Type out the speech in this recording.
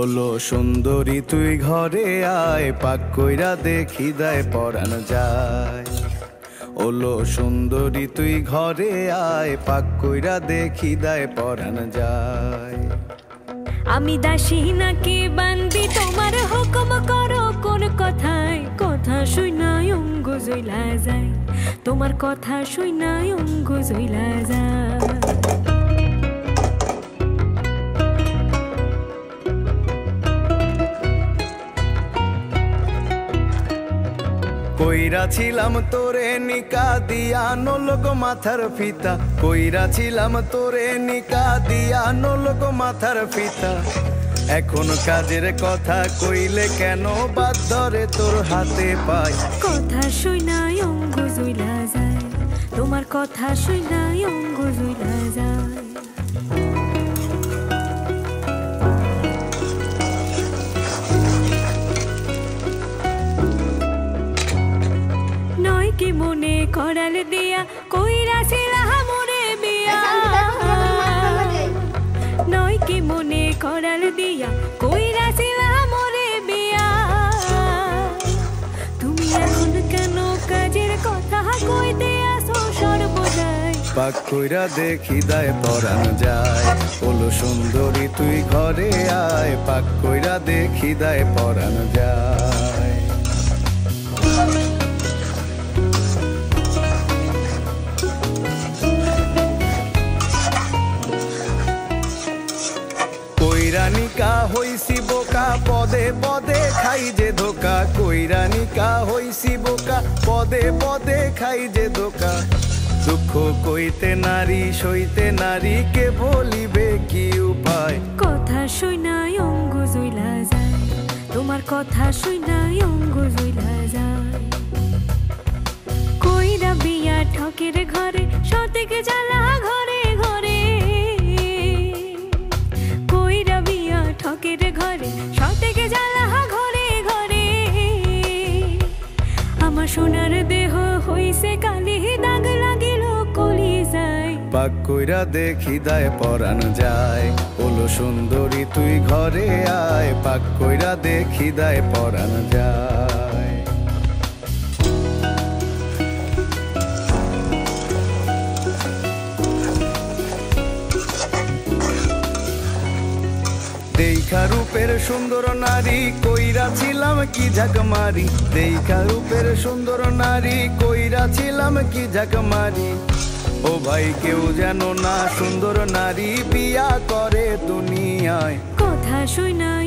ওলো সুন্দরী তুই ঘরে আয়, পাক কইরা দেখি দায় পরাণ যায়। ওলো সুন্দরী তুই ঘরে আয়, পাক কইরা দেখি দায় পরাণ যায়। আমি দাসী নাকি বান্দি, তোমার হুকুম করো কোন কথায়। কথা শুনাই অঙ্গ জইলা যায়, তোমার কথা শুনাই অঙ্গ জইলা যায়। কইরা ছিলাম তোরে নিকা দিয়া নলক মাথার ফিতা, কইরা ছিলাম তোরে নিকা দিয়া নলক মাথার ফিতা। এখন কাজের কথা কইলে কেন বাদ ধরে তোর হাতে পাই। কথা শুনাই অঙ্গ জইলা যায়, তোমার কথা শুনাই অঙ্গ জইলা যায়। নয় কি মনে করাল দিয়া কইরা ছিলা মোরে বিয়া। নয় কি মনে করাল দিয়া কইরা ছিলা মোরে বিয়া। তুমি এখন কেন কাজের কথা কইতে আসো সর্বদাই। পাক কইরা দেখি দায় পরাণ যায়। ওলো সুন্দরী তুই ঘরে আয়, পাক কইরা দেখি দায় পরাণ যায়। কইরা নিকা হইছি বোকা, পদে পদে খাই যে ধোকা। কইরা নিকা হইছি বোকা, পদে পদে খাই যে ধোকা। দুঃখ কইতে নারী সইতে নারী, কে বলিবে কি উপায়। কথা শুনাই অঙ্গ জইলা যায়, তোমার কথা শুনাই অঙ্গ জইলা যায়। কইরা বিয়া ঠকের ঘরে, সতেকে জ্বালা ঘরে ঘরে। কইরা বিয়া ঠকের ঘরে, সতেকে জ্বালা ঘরে ঘরে। আমার সোনার দেহ হইছে কালি, দাগ লাগিল কলিজায়। পাক কইরা দেখি দায় পরাণ যায়। ওলো সুন্দরী তুই ঘরে আয়, পাক কইরা দেখি দায় পরাণ যায়। দেখা রূপের সুন্দর নারী, কইরা ছিলাম কি ঝাঁক মারি। দেখা রূপের সুন্দর নারী, কইরা ছিলাম কি ঝাঁক মারি। ও ভাই কেউ যেন না সুন্দর নারী বিয়া করে দুনিয়ায়। কথা শুনাই